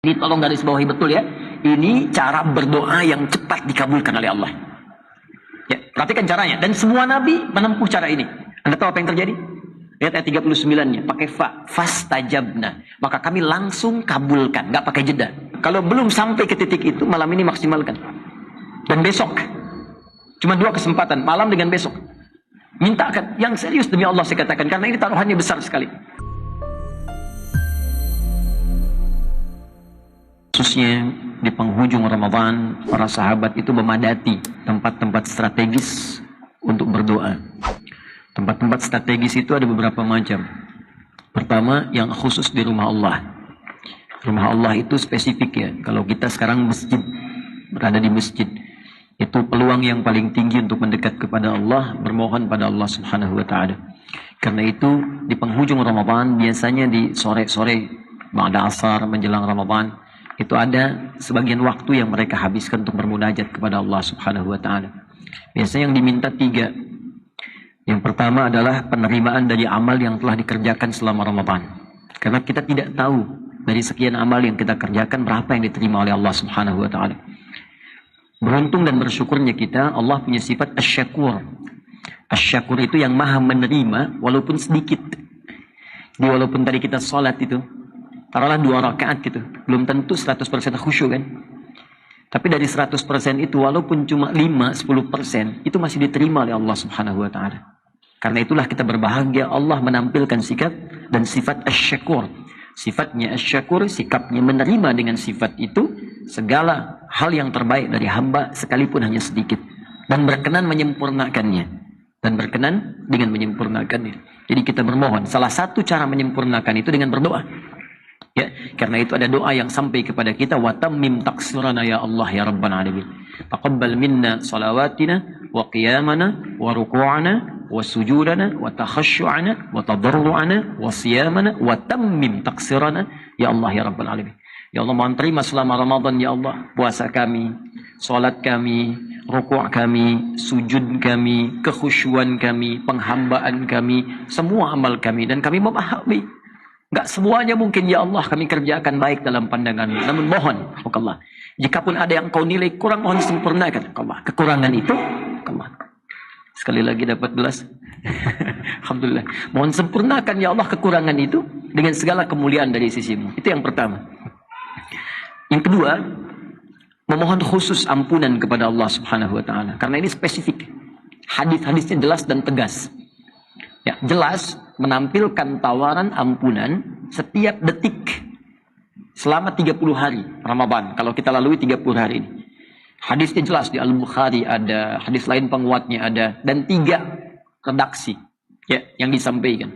Ini tolong garis bawahi betul ya. Ini cara berdoa yang cepat dikabulkan oleh Allah. Ya, perhatikan caranya. Dan semua nabi menempuh cara ini. Anda tahu apa yang terjadi? Lihat ayat 39-nya. Pakai fa. Fastajabna. Maka kami langsung kabulkan. Nggak pakai jeda. Kalau belum sampai ke titik itu, malam ini maksimalkan. Dan besok. Cuma 2 kesempatan. Malam dengan besok. Mintakan. Yang serius demi Allah saya katakan. Karena ini taruhannya besar sekali. Khususnya di penghujung Ramadan, para sahabat itu memadati tempat-tempat strategis untuk berdoa. Tempat-tempat strategis itu ada beberapa macam. Pertama, yang khusus di rumah Allah. Rumah Allah itu spesifik ya. Kalau kita sekarang masjid, berada di masjid, itu peluang yang paling tinggi untuk mendekat kepada Allah, bermohon pada Allah Subhanahu wa Ta'ala. Karena itu di penghujung Ramadan, biasanya di sore-sore, ba'da asar menjelang Ramadan, itu ada sebagian waktu yang mereka habiskan untuk bermunajat kepada Allah Subhanahu wa Ta'ala. Biasanya yang diminta 3. Yang pertama adalah penerimaan dari amal yang telah dikerjakan selama Ramadan. Karena kita tidak tahu dari sekian amal yang kita kerjakan berapa yang diterima oleh Allah Subhanahu wa Ta'ala. Beruntung dan bersyukurnya kita, Allah punya sifat asy-syakur. Asy-syakur itu yang maha menerima walaupun sedikit. Jadi walaupun tadi kita sholat itu, taruhlah 2 rakaat gitu. Belum tentu 100% khusyuk kan. Tapi dari 100% itu walaupun cuma 5-10% itu masih diterima oleh Allah Subhanahu wa Ta'ala. Karena itulah kita berbahagia Allah menampilkan sikap dan sifat asy-syakur. Sifatnya asy-syakur, sikapnya menerima dengan sifat itu segala hal yang terbaik dari hamba sekalipun hanya sedikit. Dan berkenan menyempurnakannya. Dan berkenan dengan menyempurnakannya. Jadi kita bermohon. Salah satu cara menyempurnakan itu dengan berdoa. Ya, karena itu ada doa yang sampai kepada kita, wa tammim taqsirana ya Allah ya rabbal alamin. Taqabbal minna salawatina wa qiyamana wa ruku'ana wa sujudana wa takhasyu'ana wa tadarru'ana wa siyamana wa tammim taqsirana ya Allah ya rabbal alamin. Ya Allah, mohon terima selama Ramadan ya Allah puasa kami, salat kami, rukuk kami, sujud kami, kekhusyuan kami, penghambaan kami, semua amal kami, dan kami memahami enggak semuanya mungkin ya Allah kami kerjakan baik dalam pandangan-Mu. Namun mohon Allah, jikapun ada yang Kau nilai kurang, mohon sempurnakan Allah. Kekurangan itu Allah. Sekali lagi dapat gelas. Alhamdulillah. Mohon sempurnakan ya Allah kekurangan itu dengan segala kemuliaan dari sisi-Mu. Itu yang pertama. Yang kedua, memohon khusus ampunan kepada Allah Subhanahu wa Ta'ala. Karena ini spesifik. Hadis-hadisnya jelas dan tegas. Ya, jelas menampilkan tawaran ampunan setiap detik selama 30 hari Ramadan. Kalau kita lalui 30 hari ini. Hadisnya jelas di Al-Bukhari ada, hadis lain penguatnya ada, dan 3 redaksi ya yang disampaikan.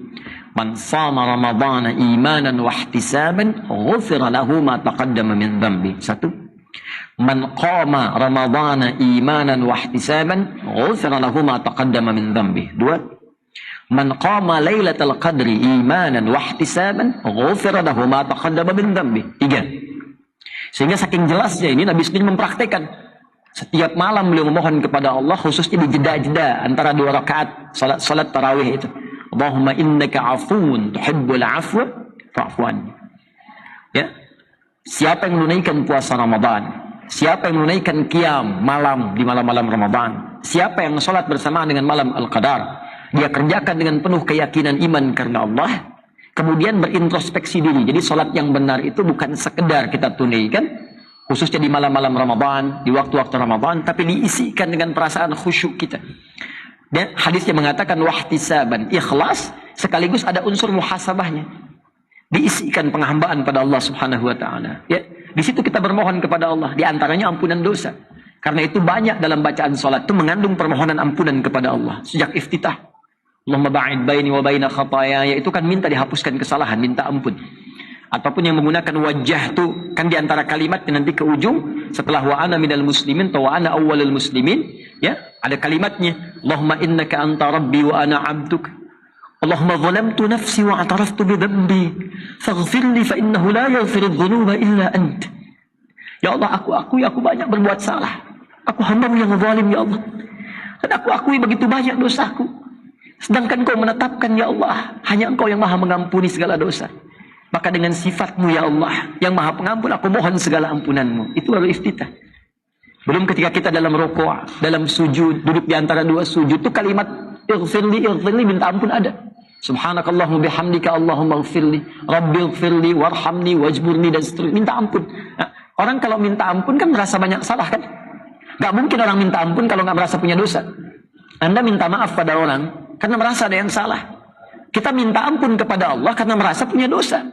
Man shama Ramadhana imanan wa ihtisaban ghufira lahu ma taqaddama min dhanbi. 1. Man qama Ramadhana imanan wa ihtisaban ghufira lahu ma taqaddama min dhanbi. 2. Man qama lailatul qadri imanan wa ihtisaban ghufira lahu ma taqaddama min dhanbi. 3. Sehingga saking jelasnya ini Nabi sendiri mempraktekkan. Setiap malam beliau memohon kepada Allah, khususnya di jeda-jeda antara 2 rakaat salat tarawih itu. Allahumma innaka afuwun tuhibbul afwa fa'fu anni. Ya. Siapa yang menunaikan puasa Ramadan, siapa yang menunaikan qiyam malam di malam-malam Ramadan, siapa yang salat bersamaan dengan malam Al-Qadar, dia kerjakan dengan penuh keyakinan iman karena Allah, kemudian berintrospeksi diri. Jadi sholat yang benar itu bukan sekedar kita tunaikan, khususnya di malam-malam Ramadan, di waktu-waktu Ramadan, tapi diisikan dengan perasaan khusyuk kita. Dan hadisnya mengatakan wahtisaban, ikhlas, sekaligus ada unsur muhasabahnya. Diisikan penghambaan pada Allah Subhanahu wa Ta'ala. Ya, di situ kita bermohon kepada Allah, di antaranya ampunan dosa. Karena itu banyak dalam bacaan sholat itu mengandung permohonan ampunan kepada Allah sejak iftitah. Allahumma ba'id baini wa baina khataaya, itu kan minta dihapuskan kesalahan, minta ampun. Ataupun yang menggunakan wajah tu kan di antara kalimat nanti ke ujung setelah wa ana minal muslimin atau wa ana awwalul muslimin, ya, ada kalimatnya Allahumma innaka anta rabbi wa ana 'abduk. Allahumma zalamtu nafsi wa ataraftu bi dhanbi faghfirli fa innahu la yaghfiru dhunuba illa ant. Ya Allah, aku akui aku banyak berbuat salah. Aku hamba-Mu yang zalim ya Allah. Dan aku akui begitu banyak dosaku. Sedangkan Kau menetapkan ya Allah, hanya Engkau yang maha mengampuni segala dosa. Maka dengan sifatmu ya Allah yang maha pengampun, aku mohon segala ampunanmu. Itu baru iftitah. Belum ketika kita dalam rukuk, dalam sujud, duduk di antara dua sujud, itu kalimat ighfirli, minta ampun ada. Subhanakallahumma bihamdika Allahumma ighfirli, Rabbi ighfirli, warhamni, wajburni, dan seterusnya. Minta ampun. Nah, orang kalau minta ampun kan merasa banyak salah kan? Gak mungkin orang minta ampun kalau gak merasa punya dosa. Anda minta maaf pada orang karena merasa ada yang salah. Kita minta ampun kepada Allah karena merasa punya dosa.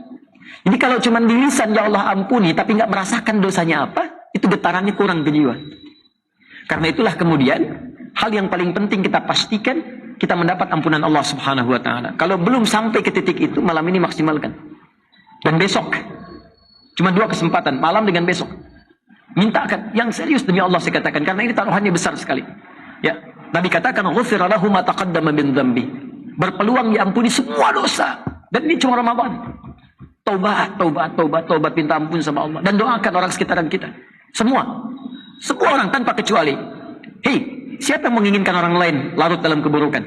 Jadi kalau cuma di lisan ya Allah ampuni tapi nggak merasakan dosanya apa, itu getarannya kurang ke jiwa. Karena itulah kemudian hal yang paling penting kita pastikan kita mendapat ampunan Allah Subhanahu wa taala. Kalau belum sampai ke titik itu, malam ini maksimalkan. Dan besok cuma 2 kesempatan, malam dengan besok. Mintakan yang serius demi Allah saya katakan, karena ini taruhannya besar sekali. Ya, Nabi katakan ghufira lahu ma taqaddama min dzambi. Berpeluang diampuni semua dosa. Dan ini cuma Ramadan. Taubat, taubat, taubat, taubat, minta ampun sama Allah. Dan doakan orang sekitaran kita. Semua orang tanpa kecuali. Hei, siapa yang menginginkan orang lain larut dalam keburukan?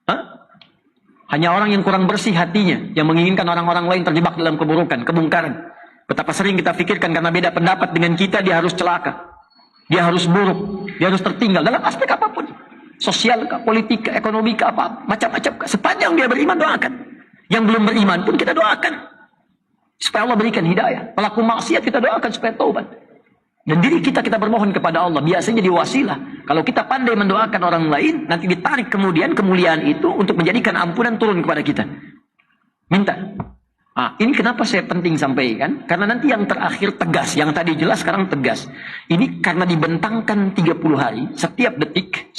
Hah? Hanya orang yang kurang bersih hatinya yang menginginkan orang-orang lain terjebak dalam keburukan, kemungkaran. Betapa sering kita pikirkan karena beda pendapat dengan kita, dia harus celaka. Dia harus buruk, dia harus tertinggal dalam aspek apapun. Sosial, politik, ekonomi, apa, macam-macam. Sepanjang dia beriman, doakan. Yang belum beriman pun kita doakan. Supaya Allah berikan hidayah. Pelaku maksiat kita doakan supaya taubat. Dan diri kita bermohon kepada Allah. Biasanya jadi wasilah. Kalau kita pandai mendoakan orang lain, nanti ditarik kemudian kemuliaan itu untuk menjadikan ampunan turun kepada kita. Minta. Ini kenapa saya penting sampaikan? Karena nanti yang terakhir tegas. Yang tadi jelas, sekarang tegas. Ini karena dibentangkan 30 hari. Setiap detik,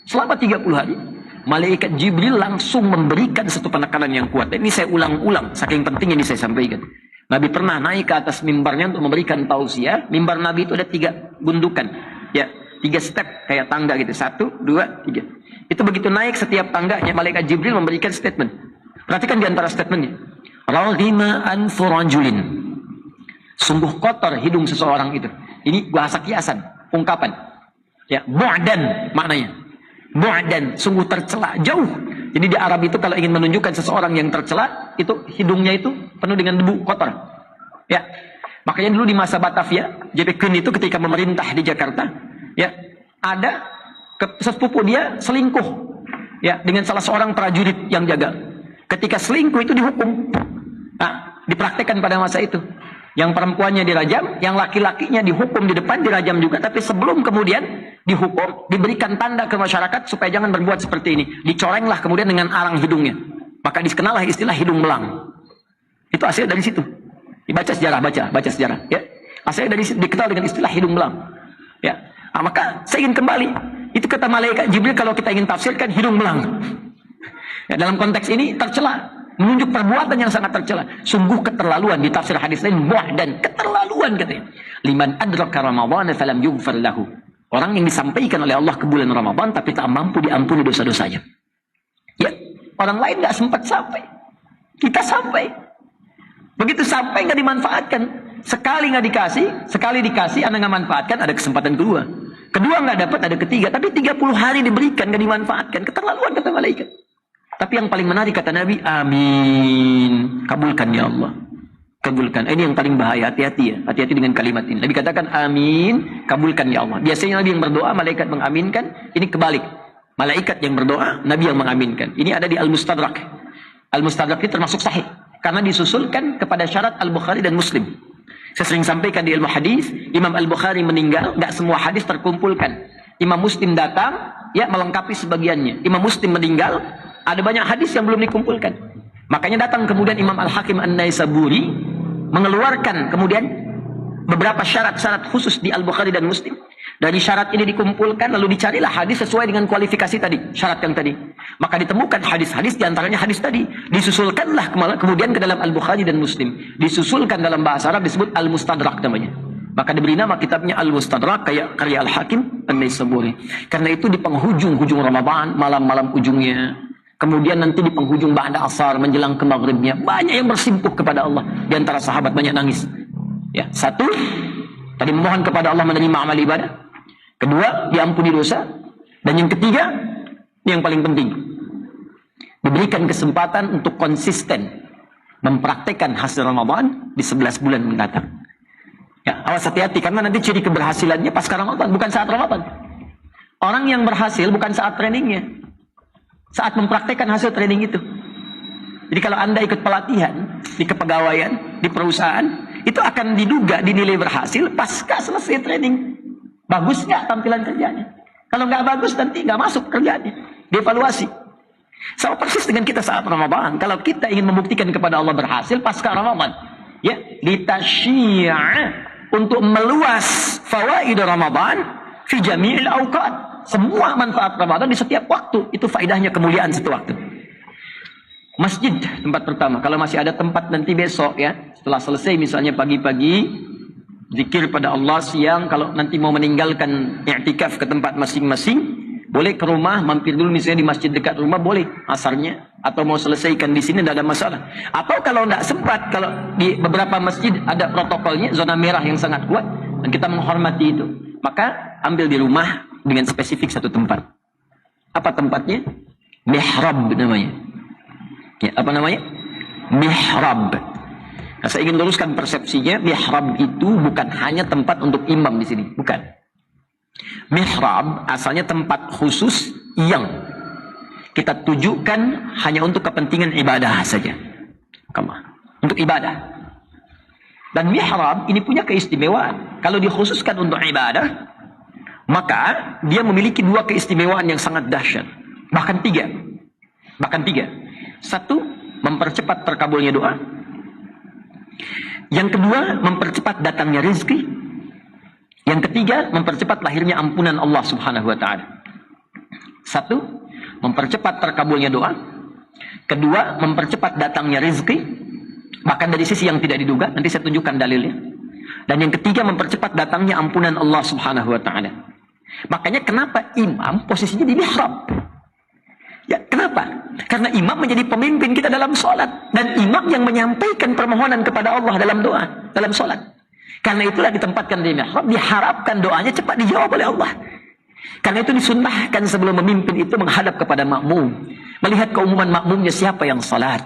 selama 30 hari, malaikat Jibril langsung memberikan satu penekanan yang kuat. Ini saya ulang-ulang, saking pentingnya ini saya sampaikan. Nabi pernah naik ke atas mimbarnya untuk memberikan tausiah. Mimbar Nabi itu ada 3 gundukan. Ya, 3 step kayak tangga gitu. 1, 2, 3. Itu begitu naik setiap tangganya, malaikat Jibril memberikan statement. Perhatikan di antara statementnya. Raghima anfu rajulin. Sungguh kotor hidung seseorang itu. Ini bahasa kiasan, ungkapan. Ya, bu'dan maknanya. Bu'dan, sungguh tercela, jauh. Jadi di Arab itu kalau ingin menunjukkan seseorang yang tercela, itu hidungnya itu penuh dengan debu kotor. Ya. Makanya dulu di masa Batavia, JP Kuhn itu ketika memerintah di Jakarta, ya, ada sepupu dia selingkuh, ya, dengan salah seorang prajurit yang jaga. Ketika selingkuh itu dihukum. Dipraktekkan pada masa itu. Yang perempuannya dirajam, yang laki-lakinya dihukum di depan, dirajam juga. Tapi sebelum kemudian dihukum, diberikan tanda ke masyarakat supaya jangan berbuat seperti ini. Dicorenglah kemudian dengan arang hidungnya. Maka dikenalah istilah hidung belang. Itu asal dari situ. Dibaca sejarah, baca sejarah. Ya. Asalnya dari situ dikenal dengan istilah hidung belang. Ya. Maka saya ingin kembali. Itu kata malaikat Jibril kalau kita ingin tafsirkan hidung belang. Ya, dalam konteks ini tercela. Menunjuk perbuatan yang sangat tercela. Sungguh keterlaluan. Di tafsir hadis lain, dan keterlaluan katanya. Liman adraka Ramadhan falam yughfar lahu. Orang yang disampaikan oleh Allah ke bulan Ramadan tapi tak mampu diampuni dosa-dosanya. Ya, orang lain nggak sempat sampai. Kita sampai. Begitu sampai nggak dimanfaatkan. Sekali nggak dikasih, sekali dikasih, Anda nggak manfaatkan, ada kesempatan kedua. Kedua nggak dapat, ada ketiga. Tapi 30 hari diberikan nggak dimanfaatkan. Keterlaluan kata malaikat. Tapi yang paling menarik kata Nabi, amin. Kabulkan ya Allah. Kabulkan. Ini yang paling bahaya. Hati-hati ya. Hati-hati dengan kalimat ini. Nabi katakan amin. Kabulkan ya Allah. Biasanya Nabi yang berdoa, malaikat mengaminkan. Ini kebalik. Malaikat yang berdoa, Nabi yang mengaminkan. Ini ada di Al-Mustadrak. Al-Mustadrak ini termasuk sahih. Karena disusulkan kepada syarat Al-Bukhari dan Muslim. Saya sering sampaikan di ilmu hadis, Imam Al-Bukhari meninggal, nggak semua hadis terkumpulkan. Imam Muslim datang, ya melengkapi sebagiannya. Imam Muslim meninggal, ada banyak hadis yang belum dikumpulkan. Makanya datang kemudian Imam Al-Hakim An-Naisaburi mengeluarkan kemudian beberapa syarat-syarat khusus di Al-Bukhari dan Muslim. Dari syarat ini dikumpulkan lalu dicarilah hadis sesuai dengan kualifikasi tadi, syarat yang tadi. Maka ditemukan hadis-hadis diantaranya hadis tadi. Disusulkanlah kemudian ke dalam Al-Bukhari dan Muslim. Disusulkan dalam bahasa Arab disebut Al-Mustadrak namanya. Maka diberi nama kitabnya Al-Mustadrak kayak karya Al-Hakim An-Naisaburi. Karena itu di penghujung Ramadan, malam-malam ujungnya. Kemudian nanti di penghujung ba'da asar menjelang ke maghribnya banyak yang bersimpuh kepada Allah. Di antara sahabat banyak nangis. Ya, satu, tadi memohon kepada Allah menerima amal ibadah. Kedua, diampuni dosa. Dan yang ketiga, yang paling penting, diberikan kesempatan untuk konsisten mempraktekkan hasil Ramadan di 11 bulan mendatang. Ya, awas hati-hati karena nanti ciri keberhasilannya pasca Ramadan, bukan saat Ramadan. Orang yang berhasil bukan saat trainingnya, saat mempraktekkan hasil training itu. Jadi kalau Anda ikut pelatihan di kepegawaian, di perusahaan, itu akan diduga dinilai berhasil pasca selesai training. Bagus nggak tampilan kerjanya? Kalau nggak bagus nanti nggak masuk kerjanya. Dievaluasi. Sama persis dengan kita saat Ramadan. Kalau kita ingin membuktikan kepada Allah berhasil pasca Ramadan, ya, litasyi'a, untuk meluas fawaid Ramadan fi jami'il awqat. Semua manfaat Ramadan di setiap waktu. Itu faedahnya kemuliaan satu waktu. Masjid tempat pertama. Kalau masih ada tempat nanti besok ya, setelah selesai misalnya pagi-pagi zikir pada Allah, siang kalau nanti mau meninggalkan i'tikaf ke tempat masing-masing, boleh ke rumah, mampir dulu misalnya di masjid dekat rumah, boleh asarnya, atau mau selesaikan di sini tidak ada masalah. Atau kalau tidak sempat, kalau di beberapa masjid ada protokolnya, zona merah yang sangat kuat dan kita menghormati itu, maka ambil di rumah dengan spesifik satu tempat. Apa tempatnya? Mihrab namanya. Ya, apa namanya? Mihrab. Nah, saya ingin luruskan persepsinya, mihrab itu bukan hanya tempat untuk imam di sini, bukan. Mihrab asalnya tempat khusus yang kita tujukan hanya untuk kepentingan ibadah saja. Untuk ibadah. Dan mihrab ini punya keistimewaan. Kalau dikhususkan untuk ibadah, maka dia memiliki dua keistimewaan yang sangat dahsyat. Bahkan tiga. Satu, mempercepat terkabulnya doa. Yang kedua, mempercepat datangnya rezeki. Yang ketiga, mempercepat lahirnya ampunan Allah Subhanahu wa ta'ala. Satu, mempercepat terkabulnya doa. Kedua, mempercepat datangnya rezeki. Bahkan dari sisi yang tidak diduga, nanti saya tunjukkan dalilnya. Dan yang ketiga, mempercepat datangnya ampunan Allah Subhanahu wa ta'ala. Makanya kenapa imam posisinya di mihrab? Ya, kenapa? Karena imam menjadi pemimpin kita dalam sholat. Dan imam yang menyampaikan permohonan kepada Allah dalam doa, dalam sholat. Karena itulah ditempatkan di mihrab, diharapkan doanya cepat dijawab oleh Allah. Karena itu disunnahkan sebelum memimpin itu menghadap kepada makmum. Melihat keumuman makmumnya siapa yang sholat.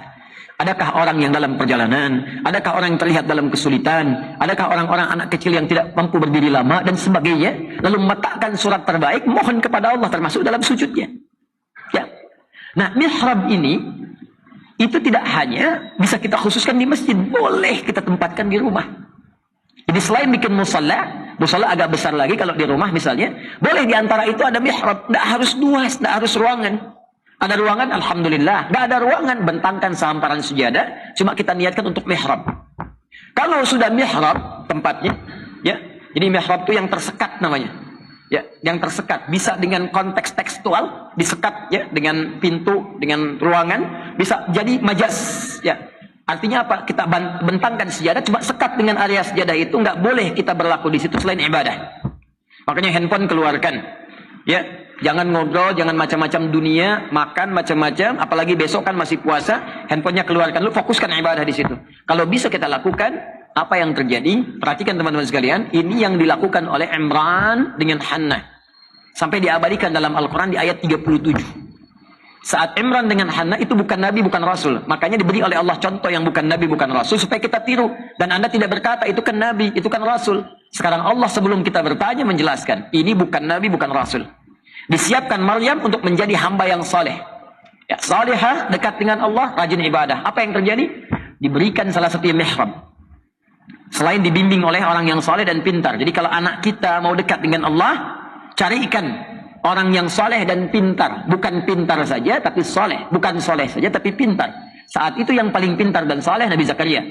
Adakah orang yang dalam perjalanan? Adakah orang yang terlihat dalam kesulitan? Adakah orang-orang anak kecil yang tidak mampu berdiri lama? Dan sebagainya. Lalu meletakkan surat terbaik, mohon kepada Allah termasuk dalam sujudnya. Ya. Nah, mihrab ini itu tidak hanya bisa kita khususkan di masjid, boleh kita tempatkan di rumah. Jadi selain bikin musalla agak besar lagi kalau di rumah misalnya, boleh di antara itu ada mihrab, tidak harus luas, tidak harus ruangan. Ada ruangan, alhamdulillah. Tidak ada ruangan, bentangkan sehamparan sejadah, cuma kita niatkan untuk mihrab. Kalau sudah mihrab tempatnya, ya, jadi mihrab itu yang tersekat namanya. Ya, yang tersekat bisa dengan konteks tekstual disekat ya dengan pintu, dengan ruangan, bisa jadi majas ya. Artinya apa? Kita bentangkan sejadah, cuma sekat dengan area sejadah itu, nggak boleh kita berlaku di situ selain ibadah. Makanya handphone keluarkan. Ya, jangan ngobrol, jangan macam-macam dunia, makan macam-macam, apalagi besok kan masih puasa, handphonenya keluarkan, lu fokuskan ibadah di situ. Kalau bisa kita lakukan, apa yang terjadi? Perhatikan teman-teman sekalian, ini yang dilakukan oleh Imran dengan Hannah. Sampai diabadikan dalam Al-Quran di ayat 37. Saat Imran dengan Hannah itu bukan Nabi, bukan Rasul. Makanya diberi oleh Allah contoh yang bukan Nabi, bukan Rasul, supaya kita tiru. Dan Anda tidak berkata, itu kan Nabi, itu kan Rasul. Sekarang Allah sebelum kita bertanya menjelaskan, ini bukan Nabi, bukan Rasul. Disiapkan Maryam untuk menjadi hamba yang saleh. Ya, salihah, dekat dengan Allah, rajin ibadah. Apa yang terjadi? Diberikan salah satu mihrab. Selain dibimbing oleh orang yang soleh dan pintar. Jadi kalau anak kita mau dekat dengan Allah, carikan orang yang soleh dan pintar. Bukan pintar saja, tapi soleh. Bukan soleh saja, tapi pintar. Saat itu yang paling pintar dan soleh Nabi Zakaria.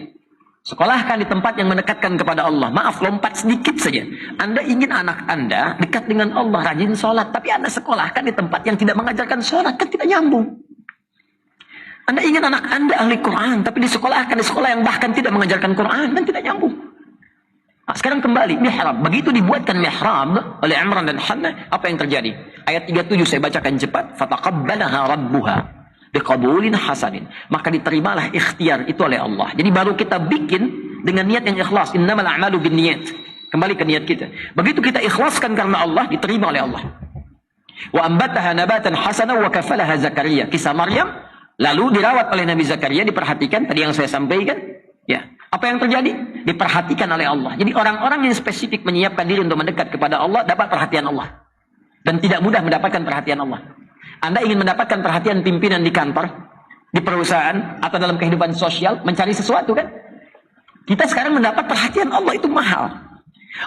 Sekolahkan di tempat yang mendekatkan kepada Allah. Maaf, lompat sedikit saja. Anda ingin anak Anda dekat dengan Allah, rajin sholat. Tapi Anda sekolahkan di tempat yang tidak mengajarkan sholat. Kan tidak nyambung. Anda ingin anak Anda ahli Quran, tapi disekolahkan di sekolah yang bahkan tidak mengajarkan Quran, dan tidak nyambung. Nah, sekarang kembali, mihrab. Begitu dibuatkan mihrab oleh Imran dan Hannah, apa yang terjadi? Ayat 37 saya bacakan cepat. Fataqabbalaha rabbuha biqabulin hasanin. Maka diterimalah ikhtiar itu oleh Allah. Jadi baru kita bikin dengan niat yang ikhlas. Innamal a'malu binniyat. Kembali ke niat kita. Begitu kita ikhlaskan karena Allah, diterima oleh Allah. Wa ambataha nabatan hasana wa kafalaha Zakaria. Kisah Maryam, Lalu dirawat oleh Nabi Zakaria, diperhatikan tadi yang saya sampaikan. Ya, apa yang terjadi? Diperhatikan oleh Allah. Jadi orang-orang yang spesifik menyiapkan diri untuk mendekat kepada Allah dapat perhatian Allah. Dan tidak mudah mendapatkan perhatian Allah. Anda ingin mendapatkan perhatian pimpinan di kantor, di perusahaan, atau dalam kehidupan sosial, mencari sesuatu kan? Kita sekarang mendapat perhatian Allah itu mahal.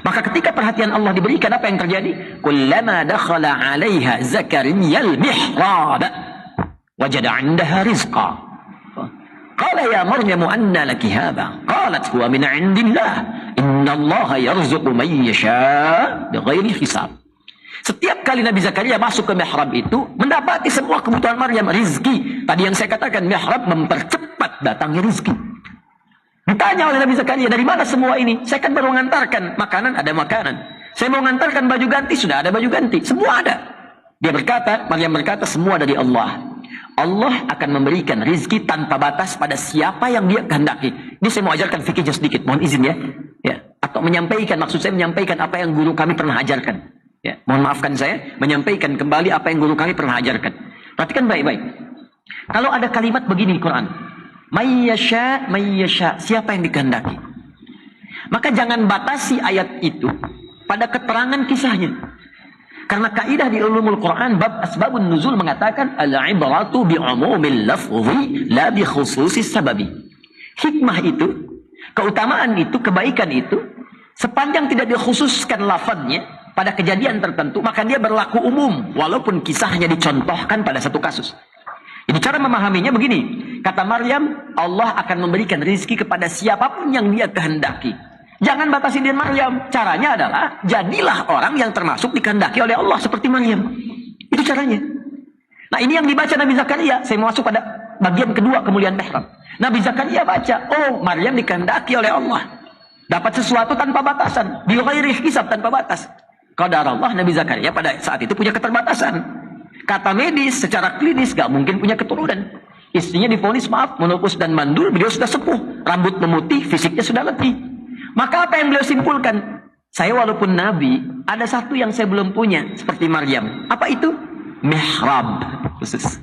Maka ketika perhatian Allah diberikan, apa yang terjadi? Kullama dakhala 'alaiha Zakariyal mihrab wajada 'indaha rizqa. Qala ya Maryam anna laki hadha? Qalat huwa min 'indillah. Innallaha yarzuqu man yasha' bighairi hisab. Setiap kali Nabi Zakaria masuk ke mihrab itu, mendapati semua kebutuhan Maryam, rizki. Tadi yang saya katakan, mihrab mempercepat datangnya rizki. Ditanya oleh Nabi Zakaria, dari mana semua ini? Saya kan baru mengantarkan makanan, ada makanan. Saya mau mengantarkan baju ganti, sudah ada baju ganti. Semua ada. Dia berkata, Maryam berkata, semua dari Allah. Allah akan memberikan rizki tanpa batas pada siapa yang dia kehendaki. Ini saya mau ajarkan fikihnya sedikit, mohon izin ya. Atau menyampaikan, maksud saya menyampaikan apa yang guru kami pernah ajarkan. Ya, mohon maafkan saya, menyampaikan kembali apa yang guru kami pernah ajarkan. Perhatikan baik-baik. Kalau ada kalimat begini di Quran, mayyasha, mayyasha, siapa yang dikehendaki. Maka jangan batasi ayat itu pada keterangan kisahnya. Karena kaidah di ulumul Quran bab asbabun nuzul mengatakan al-ibratu bi'umumil lafzi la bi khususis sababi. Hikmah itu, keutamaan itu, kebaikan itu sepanjang tidak dikhususkan lafadznya pada kejadian tertentu, maka dia berlaku umum walaupun kisahnya dicontohkan pada satu kasus. Jadi cara memahaminya begini, kata Maryam, Allah akan memberikan rizki kepada siapapun yang dia kehendaki. Jangan batasi diri Maryam. Caranya adalah, jadilah orang yang termasuk dikehendaki oleh Allah seperti Maryam. Itu caranya. Nah ini yang dibaca Nabi Zakaria. Saya masuk pada bagian kedua kemuliaan mihrab. Nabi Zakaria baca, oh Maryam dikehendaki oleh Allah. Dapat sesuatu tanpa batasan. Bighairi hisab, tanpa batas. Qadar Allah, Nabi Zakaria pada saat itu punya keterbatasan. Kata medis, secara klinis gak mungkin punya keturunan. Istrinya divonis maaf, menopause dan mandul, beliau sudah sepuh. Rambut memutih, fisiknya sudah letih. Maka apa yang beliau simpulkan? Saya walaupun nabi, ada satu yang saya belum punya, seperti Maryam. Apa itu? Mihrab khusus.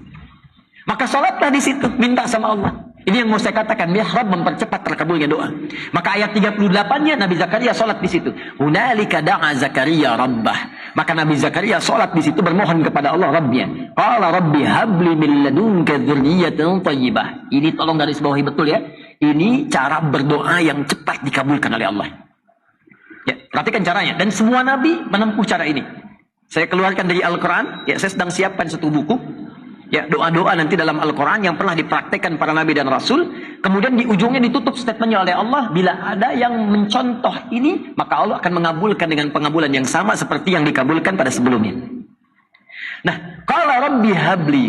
Maka sholatlah di situ, minta sama Allah. Ini yang mau saya katakan, mihrab mempercepat terkabulnya doa. Maka ayat 38-nya Nabi Zakaria sholat di situ. Hunalika da'a Zakaria rabbah. Maka Nabi Zakaria sholat di situ bermohon kepada Allah Rabbnya. Qala Rabbi habli min ladunka dzurriyyatan thayyibah. Ini tolong garis bawahi betul ya. Ini cara berdoa yang cepat dikabulkan oleh Allah. Ya, perhatikan caranya. Dan semua nabi menempuh cara ini. Saya keluarkan dari Al-Quran. Ya, saya sedang siapkan satu buku. Ya, doa-doa nanti dalam Al-Quran yang pernah dipraktekkan para nabi dan rasul. Kemudian di ujungnya ditutup statementnya oleh Allah. Bila ada yang mencontoh ini, maka Allah akan mengabulkan dengan pengabulan yang sama seperti yang dikabulkan pada sebelumnya. Nah, qala Rabbi habli.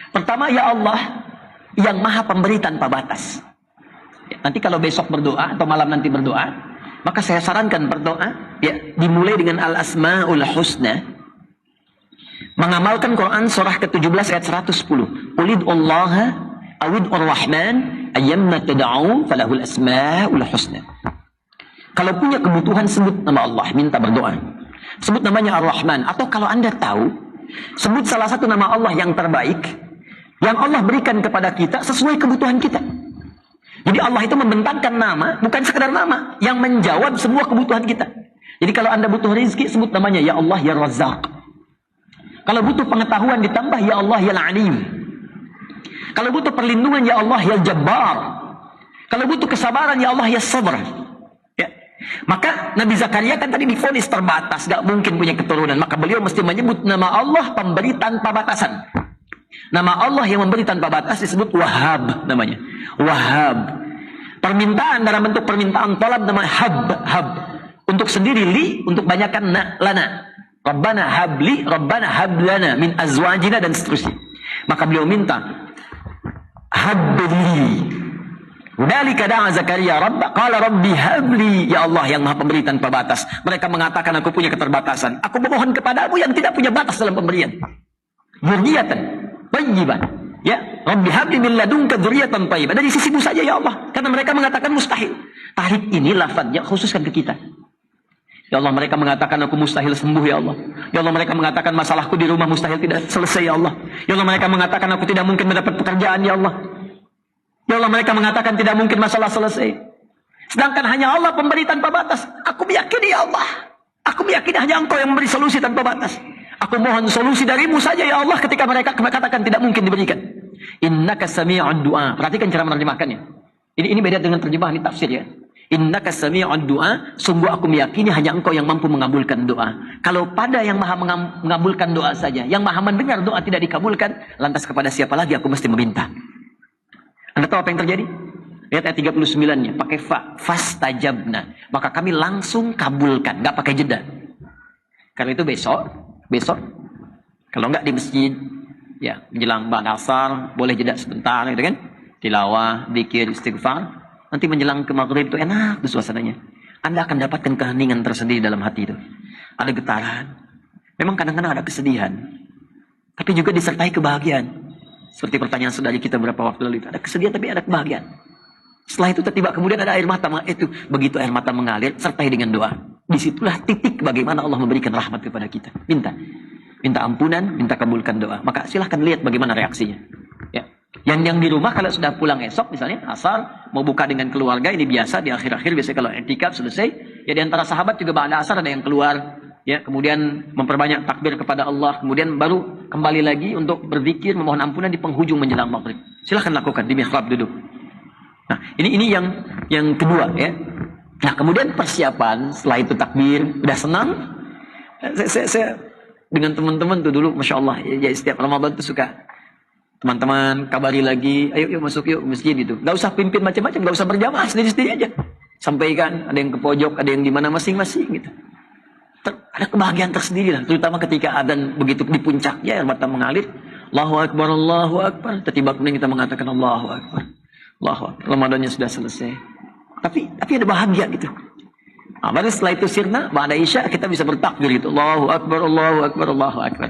Pertama, ya Allah yang maha pemberi tanpa batas. Ya, nanti kalau besok berdoa atau malam nanti berdoa, maka saya sarankan berdoa ya dimulai dengan al-asmaul husna. Mengamalkan Quran surah ke-17 ayat 110. Qulid'ullaha awid'ur rahman ayyamma tad'u falahul asmaul husna. Kalau punya kebutuhan sebut nama Allah, minta berdoa. Sebut namanya Ar-Rahman, atau kalau Anda tahu, sebut salah satu nama Allah yang terbaik yang Allah berikan kepada kita sesuai kebutuhan kita. Jadi Allah itu membentangkan nama, bukan sekedar nama, yang menjawab semua kebutuhan kita. Jadi kalau Anda butuh rezeki, sebut namanya, ya Allah, ya Razzaq. Kalau butuh pengetahuan, ditambah, ya Allah, ya Alim. Kalau butuh perlindungan, ya Allah, ya Jabbar. Kalau butuh kesabaran, ya Allah, ya Sabr. Ya. Maka Nabi Zakaria kan tadi divonis terbatas, gak mungkin punya keturunan. Maka beliau mesti menyebut nama Allah pemberi tanpa batasan. Nama Allah yang memberi tanpa batas disebut Wahhab namanya. Wahhab. Permintaan dalam bentuk permintaan tolab namanya hab. Untuk sendiri li, untuk banyakkan lana. Rabbana habli, Rabbana hablana min azwajina dan seterusnya. Maka beliau minta habli. Hunalika da'a Zakaria rabbah qala rabbi habli, ya Allah yang maha pemberi tanpa batas. Mereka mengatakan aku punya keterbatasan. Aku memohon kepadamu yang tidak punya batas dalam pemberian. Dzurriyyatan thayyibah. Ya, Rabbi habli min ladunka dzurriyyatan thayyibah. Dari sisimu saja ya Allah. Karena mereka mengatakan mustahil. Tahrif ini lafadznya khususkan ke kita. Ya Allah, mereka mengatakan aku mustahil sembuh ya Allah. Ya Allah, mereka mengatakan masalahku di rumah mustahil tidak selesai ya Allah. Ya Allah, mereka mengatakan aku tidak mungkin mendapat pekerjaan ya Allah. Ya Allah, mereka mengatakan tidak mungkin masalah selesai. Sedangkan hanya Allah pemberi tanpa batas. Aku meyakini ya Allah. Aku meyakini hanya Engkau yang memberi solusi tanpa batas. Aku mohon solusi darimu saja ya Allah ketika mereka katakan tidak mungkin diberikan. Innaka sami'ud du'a. Perhatikan cara menerjemahkannya. Ini beda dengan terjemahan ini tafsir ya. Innaka sami'ud du'a, sungguh aku meyakini hanya Engkau yang mampu mengabulkan doa. Kalau pada yang maha mengabulkan doa saja, yang maha mendengar doa tidak dikabulkan, lantas kepada siapa lagi aku mesti meminta? Anda tahu apa yang terjadi? Lihat ayat 39-nya, pakai fastajabna. Maka kami langsung kabulkan, nggak pakai jeda. Karena itu besok, kalau nggak di masjid, ya menjelang ba'da asar, boleh jeda sebentar, gitu kan? Tilawah, zikir, istighfar. Nanti menjelang ke maghrib itu enak tuh suasananya. Anda akan dapatkan keheningan tersendiri dalam hati itu. Ada getaran. Memang kadang-kadang ada kesedihan. Tapi juga disertai kebahagiaan. Seperti pertanyaan saudari kita beberapa waktu lalu itu. Ada kesedihan tapi ada kebahagiaan. Setelah itu tiba kemudian ada air mata. Itu begitu air mata mengalir sertai dengan doa. Disitulah titik bagaimana Allah memberikan rahmat kepada kita. Minta ampunan, minta kabulkan doa. Maka silahkan lihat bagaimana reaksinya. Ya. Yang di rumah kalau sudah pulang esok misalnya asar mau buka dengan keluarga, ini biasa di akhir-akhir biasanya kalau i'tikaf selesai ya, di antara sahabat juga ba'da asar ada yang keluar ya, kemudian memperbanyak takbir kepada Allah, kemudian baru kembali lagi untuk berzikir memohon ampunan di penghujung menjelang maghrib. Silahkan lakukan di mihrab duduk. Nah ini yang kedua ya. Nah kemudian persiapan setelah itu takbir udah senang. Saya dengan teman-teman tuh dulu masya Allah ya, setiap Ramadan tuh suka teman-teman kabari lagi, ayo yuk masuk yuk masjid itu. Gak usah pimpin macam-macam, gak usah berjamaah, sendiri-sendiri aja. Sampaikan, ada yang ke pojok, ada yang di mana masing-masing gitu. Ada kebahagiaan tersendiri lah, terutama ketika adzan begitu di puncaknya air mata mengalir, Allahu Akbar, Allahu Akbar. Tiba-tiba kemudian kita mengatakan Allahu Akbar. Allahu Akbar. Ramadannya sudah selesai. Tapi ada bahagia gitu. Nah, baru setelah itu sirna, ba'da isya kita bisa bertakbir gitu. Allahu Akbar, Allahu Akbar, Allahu Akbar.